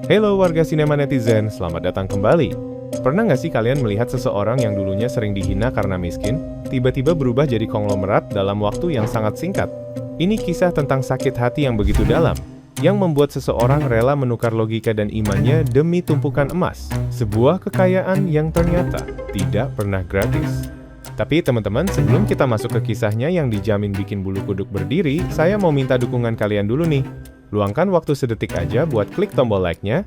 Halo warga sinema netizen, selamat datang kembali. Pernah nggak sih kalian melihat seseorang yang dulunya sering dihina karena miskin, tiba-tiba berubah jadi konglomerat dalam waktu yang sangat singkat? Ini kisah tentang sakit hati yang begitu dalam, yang membuat seseorang rela menukar logika dan imannya demi tumpukan emas, sebuah kekayaan yang ternyata tidak pernah gratis. Tapi teman-teman, sebelum kita masuk ke kisahnya yang dijamin bikin bulu kuduk berdiri, saya mau minta dukungan kalian dulu nih. Luangkan waktu sedetik aja buat klik tombol like-nya.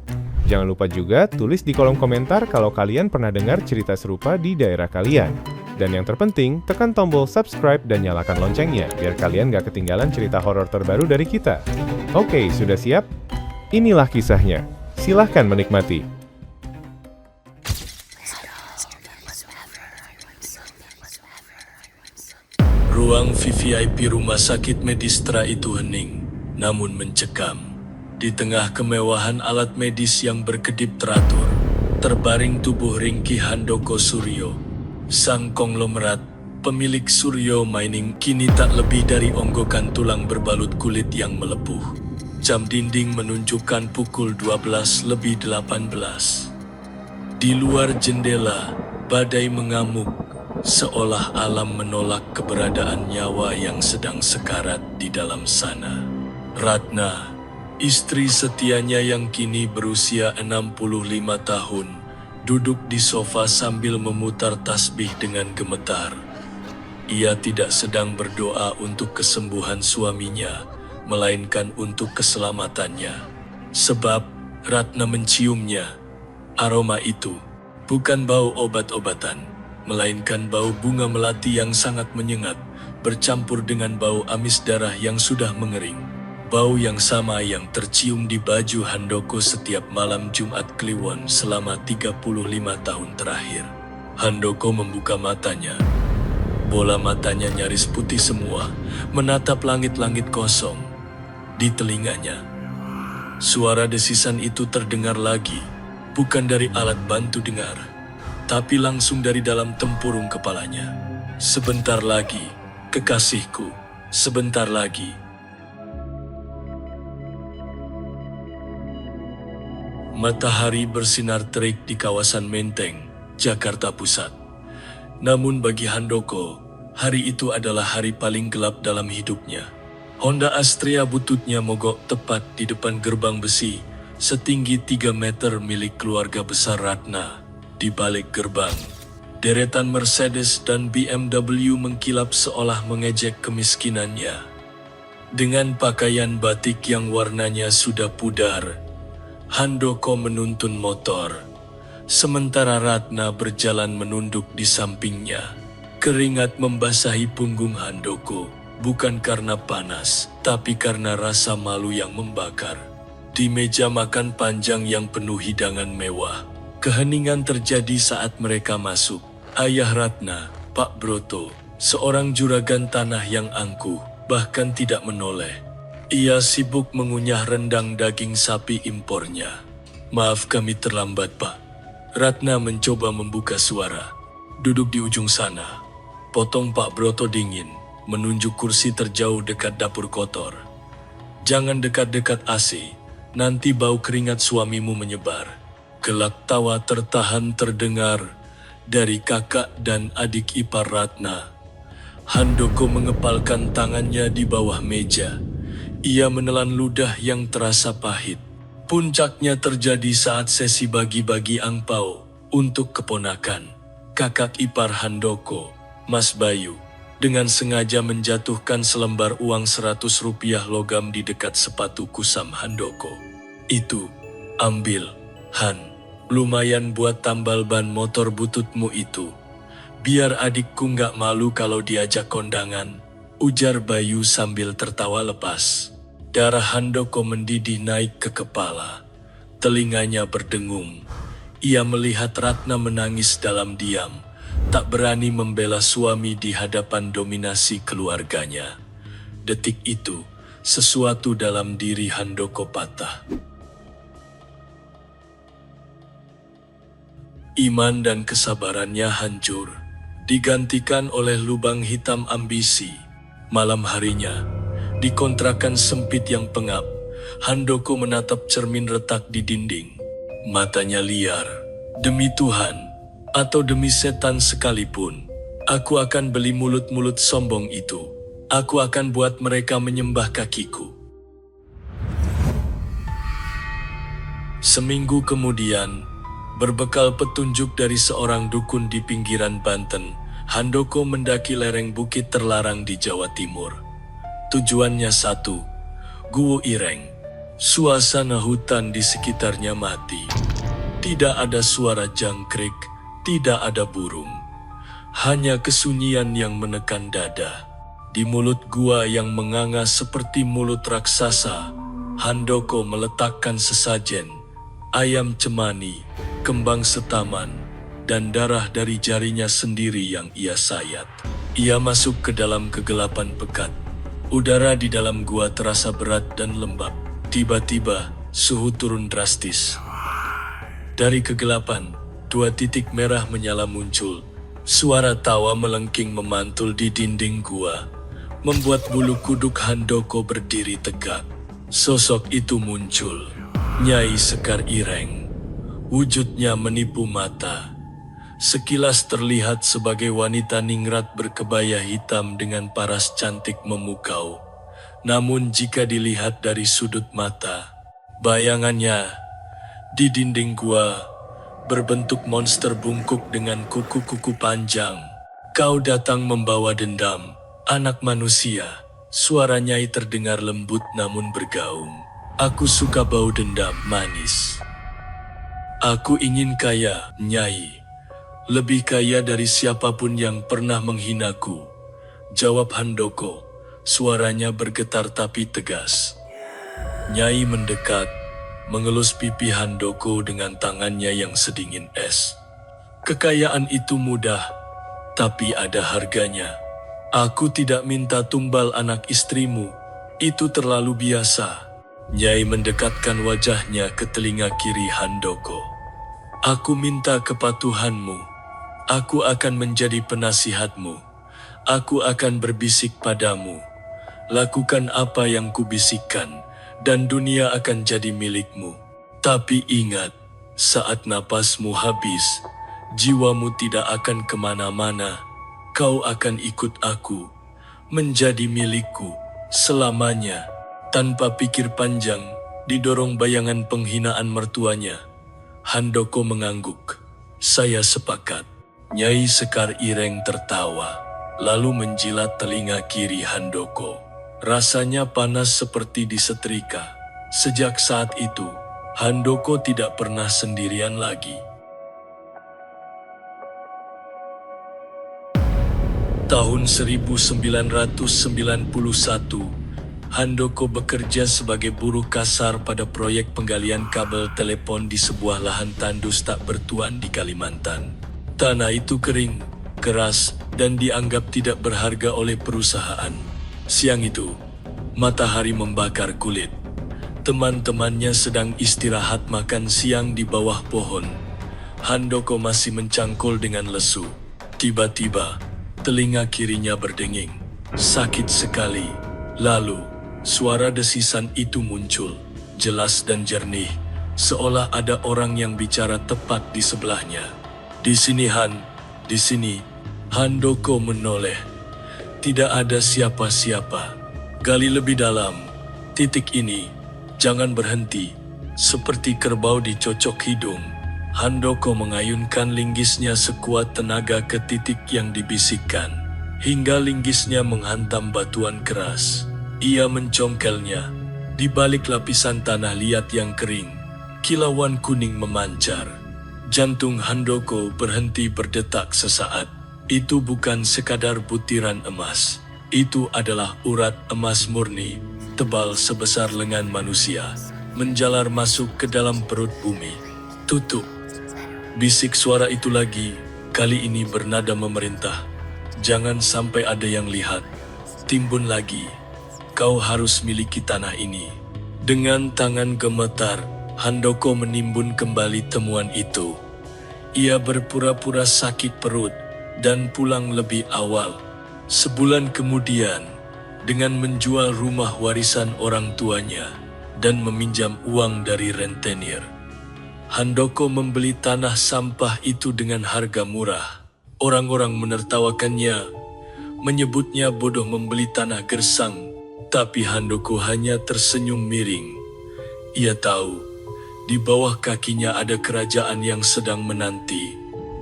Jangan lupa juga tulis di kolom komentar kalau kalian pernah dengar cerita serupa di daerah kalian. Dan yang terpenting, tekan tombol subscribe dan nyalakan loncengnya, biar kalian gak ketinggalan cerita horor terbaru dari kita. Oke, sudah siap? Inilah kisahnya. Silahkan menikmati. Ruang VVIP Rumah Sakit Medistra itu hening, namun mencekam. Di tengah kemewahan alat medis yang berkedip teratur, terbaring tubuh ringkih Handoko Suryo. Sang konglomerat, pemilik Suryo Mining, kini tak lebih dari onggokan tulang berbalut kulit yang melepuh. Jam dinding menunjukkan pukul 12:18. Di luar jendela, badai mengamuk, seolah alam menolak keberadaan nyawa yang sedang sekarat di dalam sana. Ratna, istri setianya yang kini berusia 65 tahun, duduk di sofa sambil memutar tasbih dengan gemetar. Ia tidak sedang berdoa untuk kesembuhan suaminya, melainkan untuk keselamatannya. Sebab Ratna menciumnya. Aroma itu bukan bau obat-obatan, melainkan bau bunga melati yang sangat menyengat, bercampur dengan bau amis darah yang sudah mengering. Bau yang sama yang tercium di baju Handoko setiap malam Jumat Kliwon selama 35 tahun terakhir. Handoko membuka matanya. Bola matanya nyaris putih semua, menatap langit-langit kosong. Di telinganya, suara desisan itu terdengar lagi, bukan dari alat bantu dengar, tapi langsung dari dalam tempurung kepalanya. Sebentar lagi, kekasihku, sebentar lagi. Matahari bersinar terik di kawasan Menteng, Jakarta Pusat. Namun bagi Handoko, hari itu adalah hari paling gelap dalam hidupnya. Honda Astrea bututnya mogok tepat di depan gerbang besi, setinggi 3 meter milik keluarga besar Ratna. Di balik gerbang, deretan Mercedes dan BMW mengkilap seolah mengejek kemiskinannya. Dengan pakaian batik yang warnanya sudah pudar, Handoko menuntun motor, sementara Ratna berjalan menunduk di sampingnya. Keringat membasahi punggung Handoko, bukan karena panas, tapi karena rasa malu yang membakar. Di meja makan panjang yang penuh hidangan mewah, keheningan terjadi saat mereka masuk. Ayah Ratna, Pak Broto, seorang juragan tanah yang angkuh, bahkan tidak menoleh. Ia sibuk mengunyah rendang daging sapi impornya. Maaf kami terlambat, Pak. Ratna mencoba membuka suara. Duduk di ujung sana. Potong Pak Broto dingin, menunjuk kursi terjauh dekat dapur kotor. Jangan dekat-dekat AC, nanti bau keringat suamimu menyebar. Gelak tawa tertahan terdengar dari kakak dan adik ipar Ratna. Handoko mengepalkan tangannya di bawah meja. Ia menelan ludah yang terasa pahit. Puncaknya terjadi saat sesi bagi-bagi angpau untuk keponakan, kakak ipar Handoko, Mas Bayu, dengan sengaja menjatuhkan selembar uang 100 rupiah logam di dekat sepatu kusam Handoko. Itu, ambil, Han. Lumayan buat tambal ban motor bututmu itu. Biar adikku nggak malu kalau diajak kondangan, ujar Bayu sambil tertawa lepas. Darah Handoko mendidih naik ke kepala. Telinganya berdengung. Ia melihat Ratna menangis dalam diam, tak berani membela suami di hadapan dominasi keluarganya. Detik itu, sesuatu dalam diri Handoko patah. Iman dan kesabarannya hancur, digantikan oleh lubang hitam ambisi. Malam harinya, di kontrakan sempit yang pengap, Handoko menatap cermin retak di dinding. Matanya liar. Demi Tuhan, atau demi setan sekalipun, aku akan beli mulut-mulut sombong itu. Aku akan buat mereka menyembah kakiku. Seminggu kemudian, berbekal petunjuk dari seorang dukun di pinggiran Banten, Handoko mendaki lereng bukit terlarang di Jawa Timur. Tujuannya satu, Guo Ireng. Suasana hutan di sekitarnya mati. Tidak ada suara jangkrik, tidak ada burung. Hanya kesunyian yang menekan dada. Di mulut gua yang menganga seperti mulut raksasa, Handoko meletakkan sesajen, ayam cemani, kembang setaman, dan darah dari jarinya sendiri yang ia sayat. Ia masuk ke dalam kegelapan pekat. Udara di dalam gua terasa berat dan lembab. Tiba-tiba, suhu turun drastis. Dari kegelapan, 2 titik merah menyala muncul. Suara tawa melengking memantul di dinding gua, membuat bulu kuduk Handoko berdiri tegak. Sosok itu muncul, Nyai Sekar Ireng. Wujudnya menipu mata. Sekilas terlihat sebagai wanita ningrat berkebaya hitam dengan paras cantik memukau. Namun jika dilihat dari sudut mata, bayangannya di dinding gua berbentuk monster bungkuk dengan kuku-kuku panjang. Kau datang membawa dendam, anak manusia. Suara Nyai terdengar lembut namun bergaung. Aku suka bau dendam manis. Aku ingin kaya, Nyai. Lebih kaya dari siapapun yang pernah menghinaku. Jawab Handoko. Suaranya bergetar tapi tegas. Nyai mendekat, mengelus pipi Handoko dengan tangannya yang sedingin es. Kekayaan itu mudah, tapi ada harganya. Aku tidak minta tumbal anak istrimu, itu terlalu biasa. Nyai mendekatkan wajahnya ke telinga kiri Handoko. Aku minta kepatuhanmu. Aku akan menjadi penasihatmu. Aku akan berbisik padamu. Lakukan apa yang kubisikkan, dan dunia akan jadi milikmu. Tapi ingat, saat napasmu habis, jiwamu tidak akan kemana-mana. Kau akan ikut aku, menjadi milikku, selamanya. Tanpa pikir panjang, didorong bayangan penghinaan mertuanya. Handoko mengangguk. Saya sepakat. Nyai Sekar Ireng tertawa, lalu menjilat telinga kiri Handoko. Rasanya panas seperti disetrika. Sejak saat itu, Handoko tidak pernah sendirian lagi. Tahun 1991, Handoko bekerja sebagai buruh kasar pada proyek penggalian kabel telepon di sebuah lahan tandus tak bertuan di Kalimantan. Tanah itu kering, keras, dan dianggap tidak berharga oleh perusahaan. Siang itu, matahari membakar kulit. Teman-temannya sedang istirahat makan siang di bawah pohon. Handoko masih mencangkul dengan lesu. Tiba-tiba, telinga kirinya berdenging. Sakit sekali. Lalu, suara desisan itu muncul, jelas dan jernih, seolah ada orang yang bicara tepat di sebelahnya. Di sini Han, di sini. Handoko menoleh. Tidak ada siapa-siapa. Gali lebih dalam. Titik ini. Jangan berhenti. Seperti kerbau dicocok hidung. Handoko mengayunkan linggisnya sekuat tenaga ke titik yang dibisikkan. Hingga linggisnya menghantam batuan keras. Ia mencongkelnya. Di balik lapisan tanah liat yang kering, kilauan kuning memancar. Jantung Handoko berhenti berdetak sesaat. Itu bukan sekadar butiran emas. Itu adalah urat emas murni, tebal sebesar lengan manusia, menjalar masuk ke dalam perut bumi. Tutup. Bisik suara itu lagi, kali ini bernada memerintah. Jangan sampai ada yang lihat. Timbun lagi. Kau harus miliki tanah ini. Dengan tangan gemetar, Handoko menimbun kembali temuan itu. Ia berpura-pura sakit perut dan pulang lebih awal. Sebulan kemudian, dengan menjual rumah warisan orang tuanya, dan meminjam uang dari rentenir. Handoko membeli tanah sampah itu dengan harga murah. Orang-orang menertawakannya, menyebutnya bodoh membeli tanah gersang, tapi Handoko hanya tersenyum miring. Ia tahu, di bawah kakinya ada kerajaan yang sedang menanti.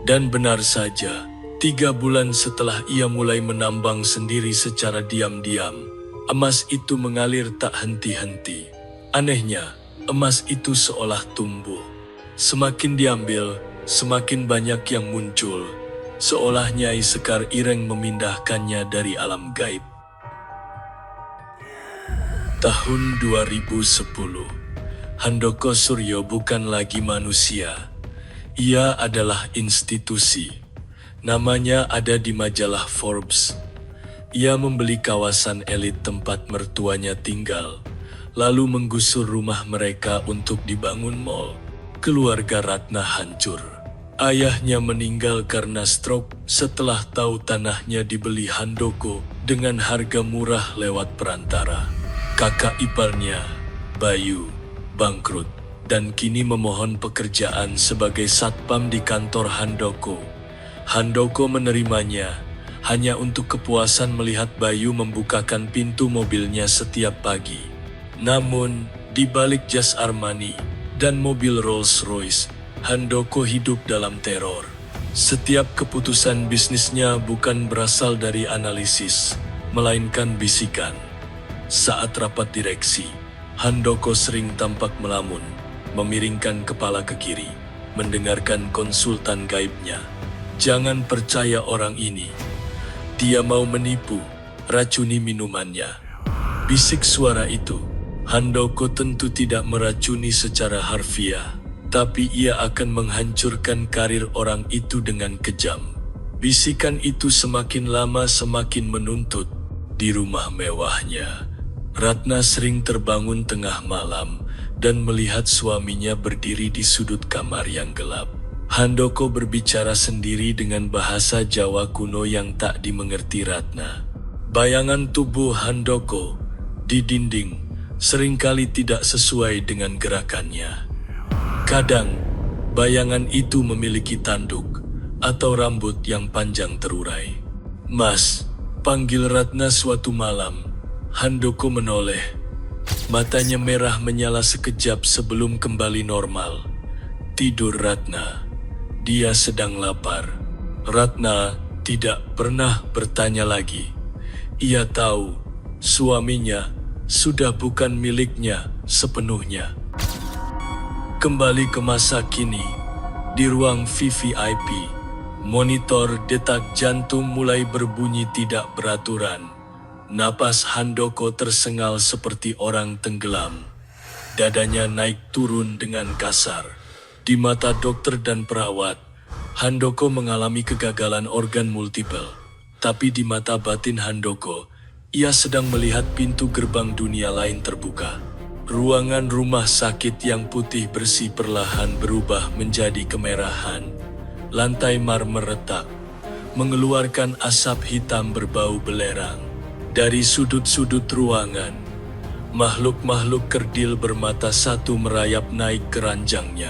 Dan benar saja, 3 bulan setelah ia mulai menambang sendiri secara diam-diam, emas itu mengalir tak henti-henti. Anehnya, emas itu seolah tumbuh. Semakin diambil, semakin banyak yang muncul, seolah Nyai Sekar Ireng memindahkannya dari alam gaib. Tahun 2010, Handoko Suryo bukan lagi manusia. Ia adalah institusi. Namanya ada di majalah Forbes. Ia membeli kawasan elit tempat mertuanya tinggal, lalu menggusur rumah mereka untuk dibangun mall. Keluarga Ratna hancur. Ayahnya meninggal karena stroke setelah tahu tanahnya dibeli Handoko dengan harga murah lewat perantara. Kakak iparnya, Bayu, bangkrut dan kini memohon pekerjaan sebagai satpam di kantor Handoko. Handoko menerimanya hanya untuk kepuasan melihat Bayu membukakan pintu mobilnya setiap pagi. Namun, di balik jas Armani dan mobil Rolls-Royce, Handoko hidup dalam teror. Setiap keputusan bisnisnya bukan berasal dari analisis, melainkan bisikan. Saat rapat direksi, Handoko sering tampak melamun, memiringkan kepala ke kiri, mendengarkan konsultan gaibnya. Jangan percaya orang ini. Dia mau menipu, racuni minumannya. Bisik suara itu. Handoko tentu tidak meracuni secara harfiah, tapi ia akan menghancurkan karir orang itu dengan kejam. Bisikan itu semakin lama semakin menuntut. Di rumah mewahnya, Ratna sering terbangun tengah malam dan melihat suaminya berdiri di sudut kamar yang gelap. Handoko berbicara sendiri dengan bahasa Jawa kuno yang tak dimengerti Ratna. Bayangan tubuh Handoko di dinding seringkali tidak sesuai dengan gerakannya. Kadang, bayangan itu memiliki tanduk atau rambut yang panjang terurai. "Mas," panggil Ratna suatu malam. Handoko menoleh. Matanya merah menyala sekejap sebelum kembali normal. Tidur Ratna. Dia sedang lapar. Ratna tidak pernah bertanya lagi. Ia tahu suaminya sudah bukan miliknya sepenuhnya. Kembali ke masa kini, di ruang VVIP, monitor detak jantung mulai berbunyi tidak beraturan. Napas Handoko tersengal seperti orang tenggelam. Dadanya naik turun dengan kasar. Di mata dokter dan perawat, Handoko mengalami kegagalan organ multiple. Tapi di mata batin Handoko, ia sedang melihat pintu gerbang dunia lain terbuka. Ruangan rumah sakit yang putih bersih perlahan berubah menjadi kemerahan. Lantai marmer retak, mengeluarkan asap hitam berbau belerang. Dari sudut-sudut ruangan, makhluk-makhluk kerdil bermata satu merayap naik ke ranjangnya,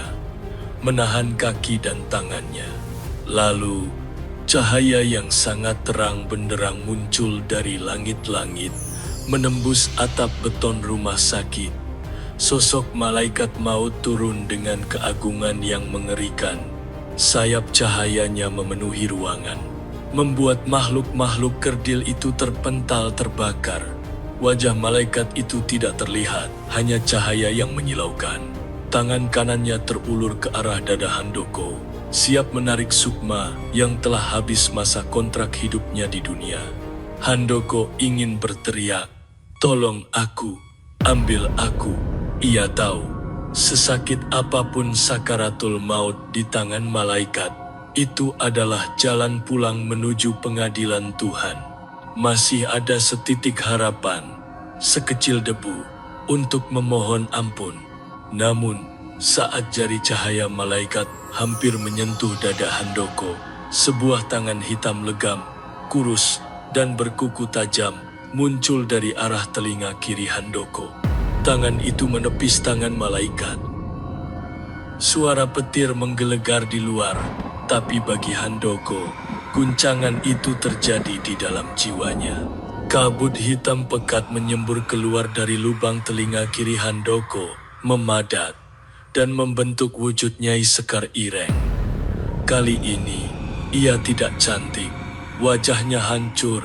menahan kaki dan tangannya. Lalu, cahaya yang sangat terang benderang muncul dari langit-langit, menembus atap beton rumah sakit. Sosok malaikat maut turun dengan keagungan yang mengerikan. Sayap cahayanya memenuhi ruangan, membuat makhluk-makhluk kerdil itu terpental terbakar. Wajah malaikat itu tidak terlihat, hanya cahaya yang menyilaukan. Tangan kanannya terulur ke arah dada Handoko, siap menarik sukma yang telah habis masa kontrak hidupnya di dunia. Handoko ingin berteriak, "Tolong aku, ambil aku." Ia tahu, sesakit apapun sakaratul maut di tangan malaikat, itu adalah jalan pulang menuju pengadilan Tuhan. Masih ada setitik harapan, sekecil debu, untuk memohon ampun. Namun, saat jari cahaya malaikat hampir menyentuh dada Handoko, sebuah tangan hitam legam, kurus, dan berkuku tajam muncul dari arah telinga kiri Handoko. Tangan itu menepis tangan malaikat. Suara petir menggelegar di luar, tapi bagi Handoko, guncangan itu terjadi di dalam jiwanya. Kabut hitam pekat menyembur keluar dari lubang telinga kiri Handoko, memadat, dan membentuk wujud Nyai Sekar Ireng. Kali ini, ia tidak cantik, wajahnya hancur,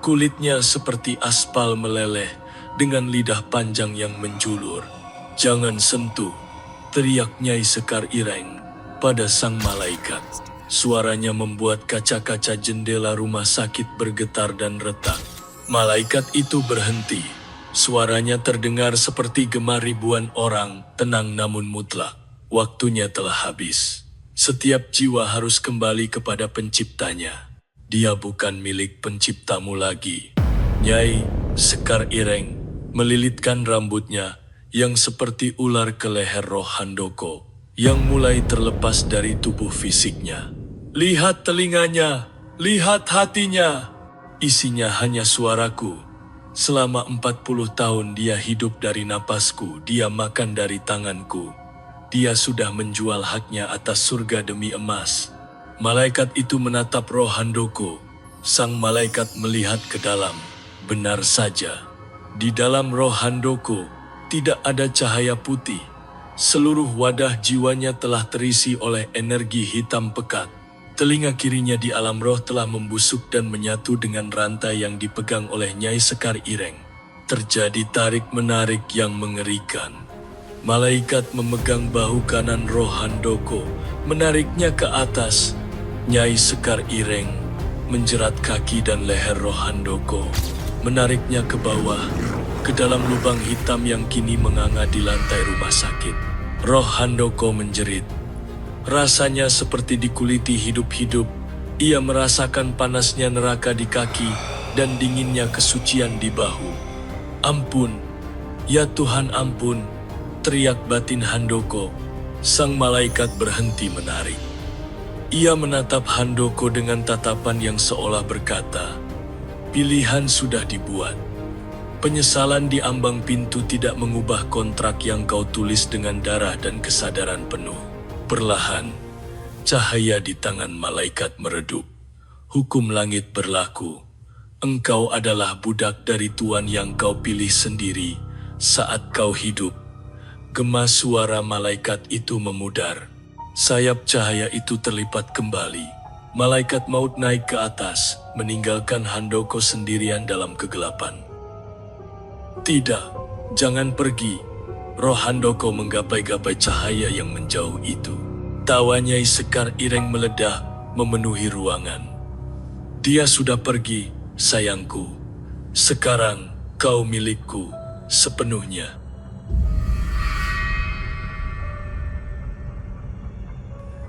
kulitnya seperti aspal meleleh, dengan lidah panjang yang menjulur. "Jangan sentuh," teriak Nyai Sekar Ireng pada sang malaikat. Suaranya membuat kaca-kaca jendela rumah sakit bergetar dan retak. Malaikat itu berhenti. Suaranya terdengar seperti gemar ribuan orang, tenang namun mutlak. Waktunya telah habis. Setiap jiwa harus kembali kepada penciptanya. Dia bukan milik penciptamu lagi. Nyai Sekar Ireng melilitkan rambutnya yang seperti ular ke leher roh Handoko yang mulai terlepas dari tubuh fisiknya. "Lihat telinganya, lihat hatinya. Isinya hanya suaraku. Selama 40 tahun dia hidup dari napasku, dia makan dari tanganku. Dia sudah menjual haknya atas surga demi emas." Malaikat itu menatap roh Handoko. Sang malaikat melihat ke dalam. Benar saja, di dalam roh Handoko tidak ada cahaya putih. Seluruh wadah jiwanya telah terisi oleh energi hitam pekat. Telinga kirinya di alam roh telah membusuk dan menyatu dengan rantai yang dipegang oleh Nyai Sekar Ireng. Terjadi tarik-menarik yang mengerikan. Malaikat memegang bahu kanan roh Handoko, menariknya ke atas. Nyai Sekar Ireng menjerat kaki dan leher roh Handoko, menariknya ke bawah, ke dalam lubang hitam yang kini menganga di lantai rumah sakit. Roh Handoko menjerit. Rasanya seperti dikuliti hidup-hidup. Ia merasakan panasnya neraka di kaki dan dinginnya kesucian di bahu. "Ampun, ya Tuhan ampun," teriak batin Handoko. Sang malaikat berhenti menarik. Ia menatap Handoko dengan tatapan yang seolah berkata, "Pilihan sudah dibuat. Penyesalan di ambang pintu tidak mengubah kontrak yang kau tulis dengan darah dan kesadaran penuh." Perlahan, cahaya di tangan malaikat meredup. "Hukum langit berlaku. Engkau adalah budak dari Tuan yang kau pilih sendiri saat kau hidup." Gema suara malaikat itu memudar. Sayap cahaya itu terlipat kembali. Malaikat maut naik ke atas, meninggalkan Handoko sendirian dalam kegelapan. "Tidak, jangan pergi." Roh Handoko menggapai-gapai cahaya yang menjauh itu. Tawa Nyai Sekar Ireng meledak, memenuhi ruangan. "Dia sudah pergi, sayangku. Sekarang kau milikku sepenuhnya."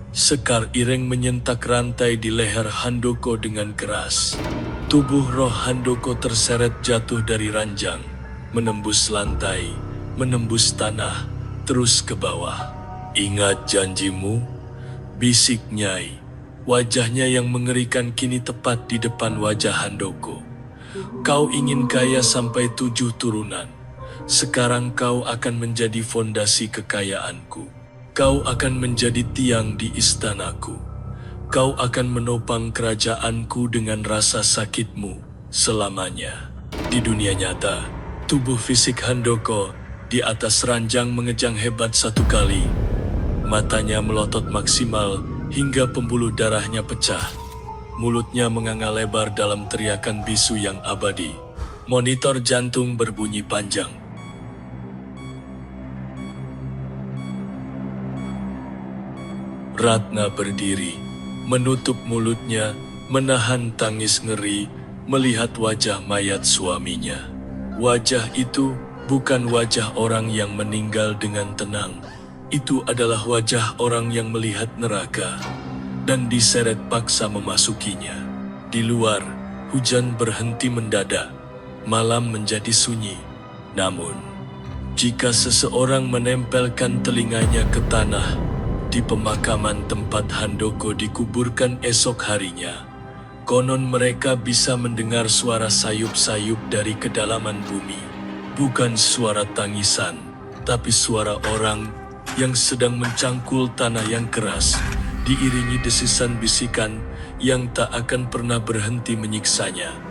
Sekar Ireng menyentak rantai di leher Handoko dengan keras. Tubuh roh Handoko terseret jatuh dari ranjang, menembus lantai, menembus tanah, terus ke bawah. "Ingat janjimu?" bisik Nyai. Wajahnya yang mengerikan kini tepat di depan wajah Handoko. "Kau ingin kaya sampai 7 turunan. Sekarang kau akan menjadi fondasi kekayaanku. Kau akan menjadi tiang di istanaku. Kau akan menopang kerajaanku dengan rasa sakitmu selamanya." Di dunia nyata, tubuh fisik Handoko di atas ranjang mengejang hebat satu kali. Matanya melotot maksimal hingga pembuluh darahnya pecah. Mulutnya menganga lebar dalam teriakan bisu yang abadi. Monitor jantung berbunyi panjang. Ratna berdiri, menutup mulutnya, menahan tangis ngeri, melihat wajah mayat suaminya. Wajah itu bukan wajah orang yang meninggal dengan tenang. Itu adalah wajah orang yang melihat neraka dan diseret paksa memasukinya. Di luar, hujan berhenti mendadak. Malam menjadi sunyi. Namun, jika seseorang menempelkan telinganya ke tanah di pemakaman tempat Handoko dikuburkan esok harinya, konon mereka bisa mendengar suara sayup-sayup dari kedalaman bumi. Bukan suara tangisan, tapi suara orang yang sedang mencangkul tanah yang keras, diiringi desisan bisikan yang tak akan pernah berhenti menyiksanya.